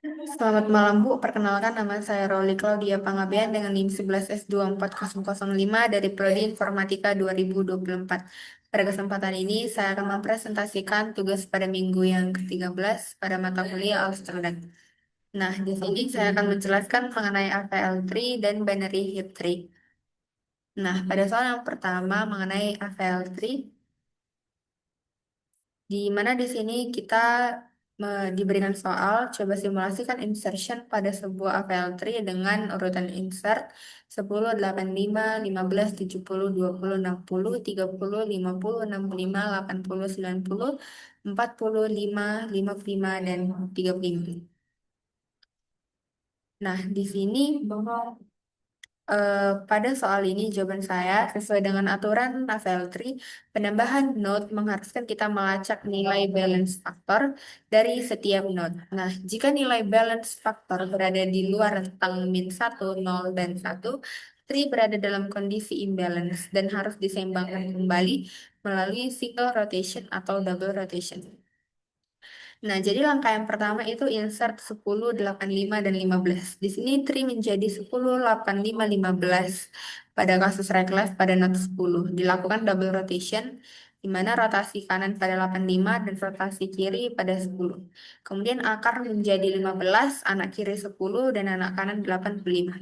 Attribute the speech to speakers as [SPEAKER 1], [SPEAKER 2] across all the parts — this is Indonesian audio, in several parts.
[SPEAKER 1] Selamat malam Bu, perkenalkan nama saya Roli Claudia Pangabean dengan NIM 11S24005 dari Prodi Informatika 2024. Pada kesempatan ini saya akan mempresentasikan tugas pada minggu yang ke-13 pada mata kuliah Amsterdam. Nah, di sini saya akan menjelaskan mengenai AVL3 dan binary heap tree. Nah, pada soal yang pertama mengenai AVL3, di mana di sini kita diberikan soal coba simulasikan insertion pada sebuah AVL3 dengan urutan insert 10, 8, 5, 15, 70, 20, 60, 30, 50, 65, 80, 90, 45, 55, dan 35. Nah, di sini pada soal ini jawaban saya sesuai dengan aturan Ravelry, penambahan node mengharuskan kita melacak nilai balance faktor dari setiap node. Nah, jika nilai balance faktor berada di luar rentang min 1, 0, dan 1, tree berada dalam kondisi imbalance dan harus diseimbangkan kembali melalui single rotation atau double rotation. Nah, jadi langkah yang pertama itu insert 10, 8, 5, dan 15. Di sini tree menjadi 10, 8, 5, 15. Pada kasus right left pada not 10. Dilakukan double rotation, di mana rotasi kanan pada 85 dan rotasi kiri pada 10. Kemudian akar menjadi 15, anak kiri 10, dan anak kanan 85.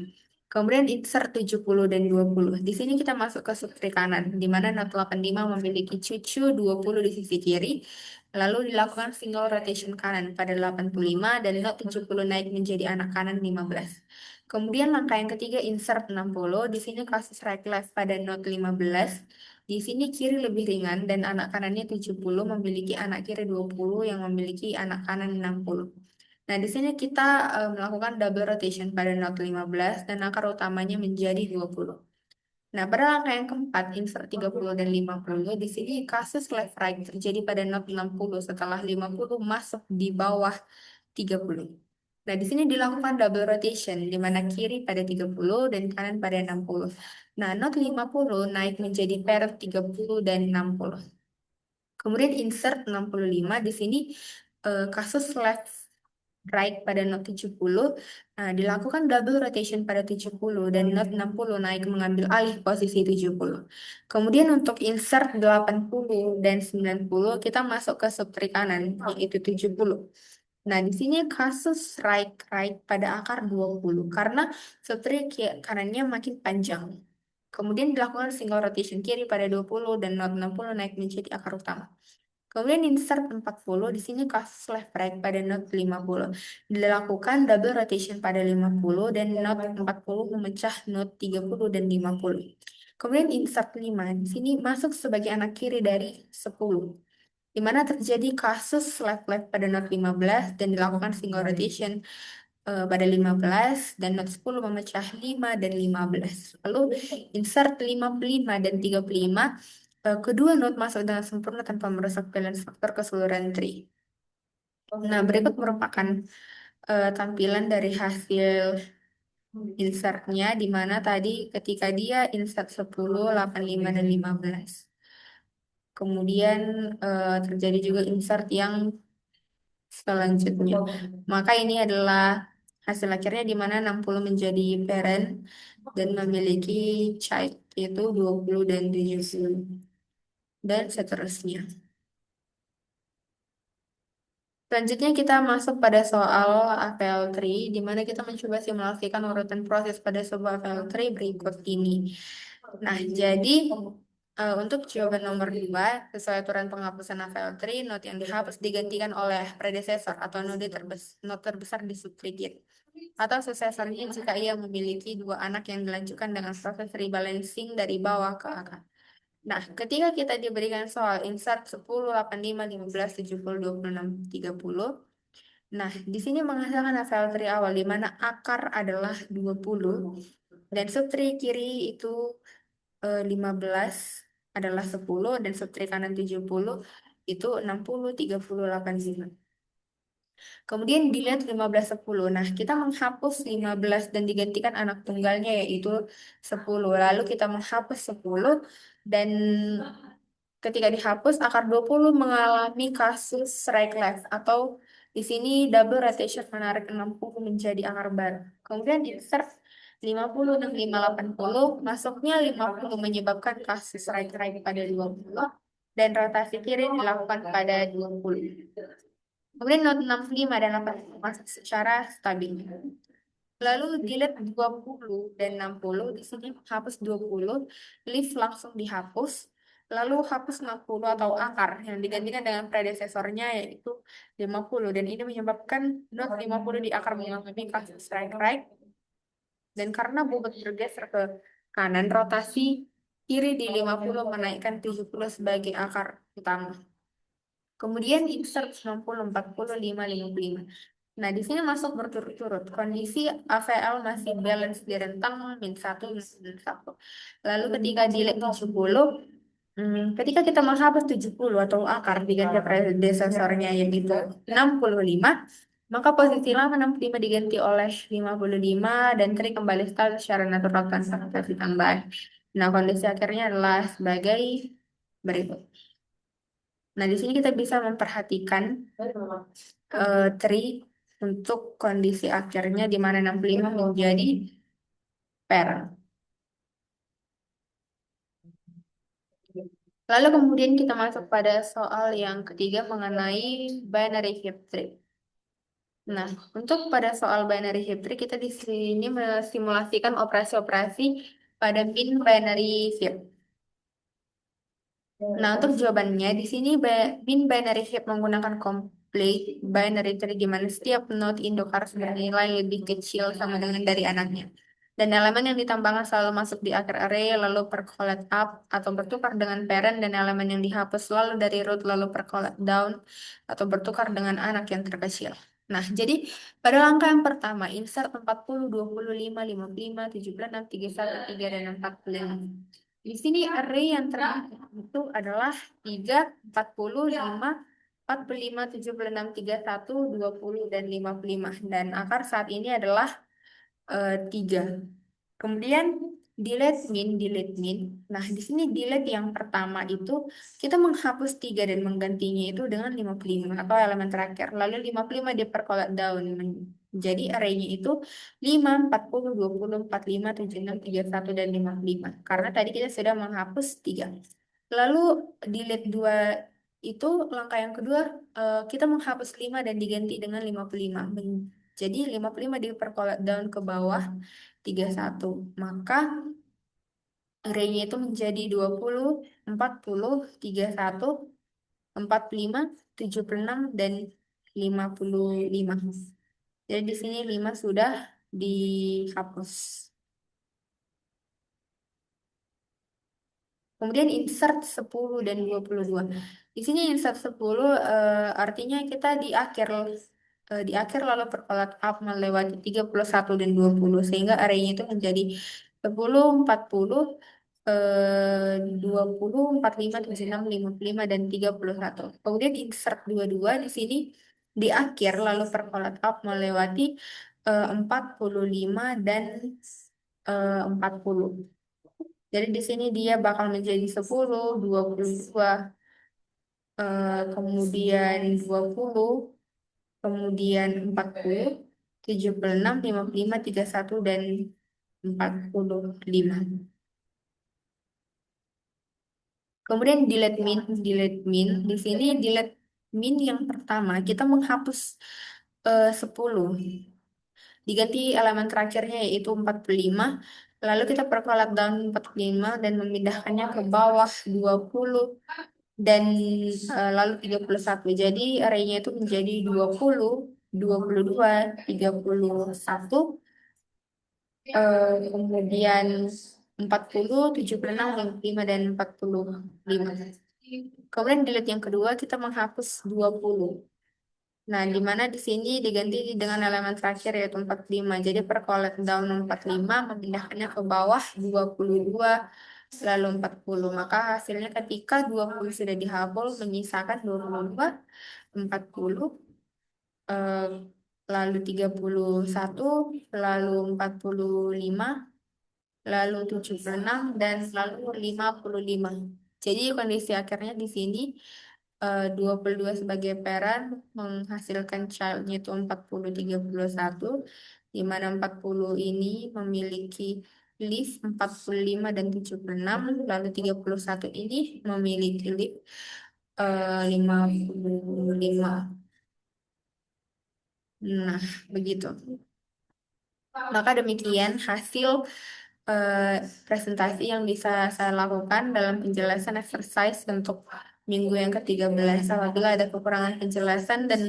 [SPEAKER 1] Kemudian insert 70 dan 20. Di sini kita masuk ke sub tree kanan, di mana not 85 memiliki cucu 20 di sisi kiri. Lalu dilakukan single rotation kanan pada 85 dan not 70 naik menjadi anak kanan 15. Kemudian langkah yang ketiga insert 60. Di sini kasus right left pada not 15. Di sini kiri lebih ringan dan anak kanannya 70 memiliki anak kiri 20 yang memiliki anak kanan 60. Nah, di sini kita melakukan double rotation pada not 15 dan akar utamanya menjadi 20. Nah, pada langkah yang keempat, insert 30 dan 50, di sini kasus left right terjadi pada not 60 setelah 50 masuk di bawah 30. Nah, di sini dilakukan double rotation, di mana kiri pada 30 dan kanan pada 60. Nah, not 50 naik menjadi pair 30 dan 60. Kemudian insert 65, di sini kasus left right pada not 70, dilakukan double rotation pada 70 dan not 60 naik mengambil alih posisi 70. Kemudian untuk insert 80 dan 90 kita masuk ke subtree kanan yaitu 70. Nah, di sini kasus right right pada akar 20 karena subtree kanannya makin panjang. Kemudian dilakukan single rotation kiri pada 20 dan not 60 naik menjadi akar utama. Kemudian insert 40, di sini kasus left right pada not 50. Dilakukan double rotation pada 50 dan not 40 memecah not 30 dan 50. Kemudian insert 5, di sini masuk sebagai anak kiri dari 10. Di mana terjadi kasus left left pada not 15 dan dilakukan single rotation pada 15 dan not 10 memecah 5 dan 15. Lalu insert 55 dan 35, kedua not masuk dengan sempurna tanpa merusak balance faktor keseluruhan tree. Nah, berikut merupakan tampilan dari hasil insertnya, di mana tadi ketika dia insert 10, 8, 5, dan 15. Kemudian terjadi juga insert yang selanjutnya. Maka ini adalah hasil akhirnya di mana 60 menjadi parent dan memiliki child, yaitu 20 dan 70. Dan seterusnya. Selanjutnya kita masuk pada soal APL3, di mana kita mencoba simulasikan urutan proses pada sebuah APL3 berikut ini. Nah, jadi untuk jawaban nomor 2, sesuai aturan penghapusan APL3, not yang dihapus digantikan oleh predesesor atau node terbesar di subtree atau susesornya jika ia memiliki dua anak yang dilanjutkan dengan proses rebalancing dari bawah ke atas. Nah, ketika kita diberikan soal insert 10, 8, 5, 15, 70, 26, 30. Nah, di sini menghasilkan hasil tree awal di mana akar adalah 20 dan subtree kiri itu 15 adalah 10 dan subtree kanan 70 itu 60, 30, 80. Kemudian dilihat 15, 10. Nah, kita menghapus 15 dan digantikan anak tunggalnya yaitu 10. Lalu kita menghapus 10 dan Ketika dihapus, akar 20 mengalami kasus right left atau di sini double rotation menarik 60 menjadi akar baru. Kemudian insert 50 dan 580, masuknya 50 menyebabkan kasus right right pada 20 dan rotasi kiri dilakukan pada 20. Kemudian note 65 dan 80 masuk secara stabil. Lalu delete 20 dan 60, di sini hapus 20, leave langsung dihapus, lalu hapus 60 atau akar yang digantikan dengan predesesornya yaitu 50 dan ini menyebabkan not 50 di akar mengalami kasus strike right dan karena bobot bergeser ke kanan, rotasi kiri di 50 menaikkan 70 sebagai akar utama. Kemudian insert 60, 40, 5, 55. Nah, di sini masuk berturut-turut. Kondisi AVL masih balance di rentang min 1, min 1. Lalu ketika delete 70, ketika kita menghapus 70 atau akar diganti predesesornya yaitu 65, maka posisi lama 65 diganti oleh 55 dan trik kembali stabil secara natural tanpa mutasi tambahan. Nah, kondisi akhirnya adalah sebagai berikut. Nah, di sini kita bisa memperhatikan tree untuk kondisi akhirnya di mana 65 menjadi pair. Lalu kemudian kita masuk pada soal yang ketiga mengenai binary heap tree. Nah, untuk pada soal binary heap tree kita di sini mensimulasikan operasi-operasi pada bin binary heap. Nah, untuk jawabannya di sini bin binary heap menggunakan complete binary tree di mana setiap node induk harus bernilai lebih kecil sama dengan dari anaknya. Dan elemen yang ditambahkan selalu masuk di akhir array lalu percolate up atau bertukar dengan parent dan elemen yang dihapus selalu dari root lalu percolate down atau bertukar dengan anak yang terkecil. Nah, jadi pada langkah yang pertama insert 40, 25, 55, 76, 31, 3 dan 45. Di sini array yang terakhir itu adalah 3, 40, 5, 45, 76, 31, 20, dan 55. Dan akar saat ini adalah 3. Kemudian delete min. Nah, di sini delete yang pertama itu kita menghapus 3 dan menggantinya itu dengan 55 atau elemen terakhir. Lalu 55 diperkolak down. Jadi array-nya itu 5, 40, 20, 45, 76, 31, dan 55. Karena tadi kita sudah menghapus 3. Lalu delete 2 itu langkah yang kedua kita menghapus 5 dan diganti dengan 55. Jadi 55 diperkolak down ke bawah 31. Maka array-nya itu menjadi 20, 40, 31, 45, 76, dan 55. Jadi di sini 5 sudah dihapus. Kemudian insert 10 dan 22. Di sini insert 10 artinya kita di akhir lalu perkolak up melewati 31 dan 20 sehingga array-nya itu menjadi 10, 40, 20, 45, 76, 55 dan 31. Kemudian insert 22 di sini di akhir lalu perkolak up melewati 45 dan 40. Jadi di sini dia bakal menjadi 10, 22, kemudian 20, kemudian 40, 76, 55, 31, dan 45. Kemudian delete min. Di sini delete min yang pertama kita menghapus 10. Diganti elemen terakhirnya yaitu 45. Lalu kita perkolak down 45 dan memindahkannya ke bawah 20 dan lalu 31. Jadi array-nya itu menjadi 20, 22, 31, kemudian 40, 76, 55, dan 45. Kemudian delete yang kedua kita menghapus 20. Nah, di mana di sini diganti dengan elemen terakhir yaitu 45. Jadi per collect down 45 memindahkannya ke bawah 22 lalu 40. Maka hasilnya ketika 20 sudah dihapus menyisakan 22, 40, eh, lalu 31, lalu 45, lalu 76 dan lalu 55. Jadi kondisi akhirnya di sini 22 sebagai parent menghasilkan childnya itu 40, 31, di mana 40 ini memiliki leaf 45 dan 76, lalu 31 ini memiliki leaf 55. Nah, begitu. Maka demikian hasil eh, presentasi yang bisa saya lakukan dalam penjelasan exercise untuk minggu yang ke-13. Apabila ada kekurangan penjelasan dan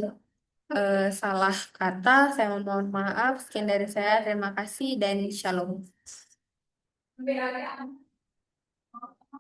[SPEAKER 1] salah kata, saya mohon maaf. Sekian dari saya. Terima kasih dan shalom.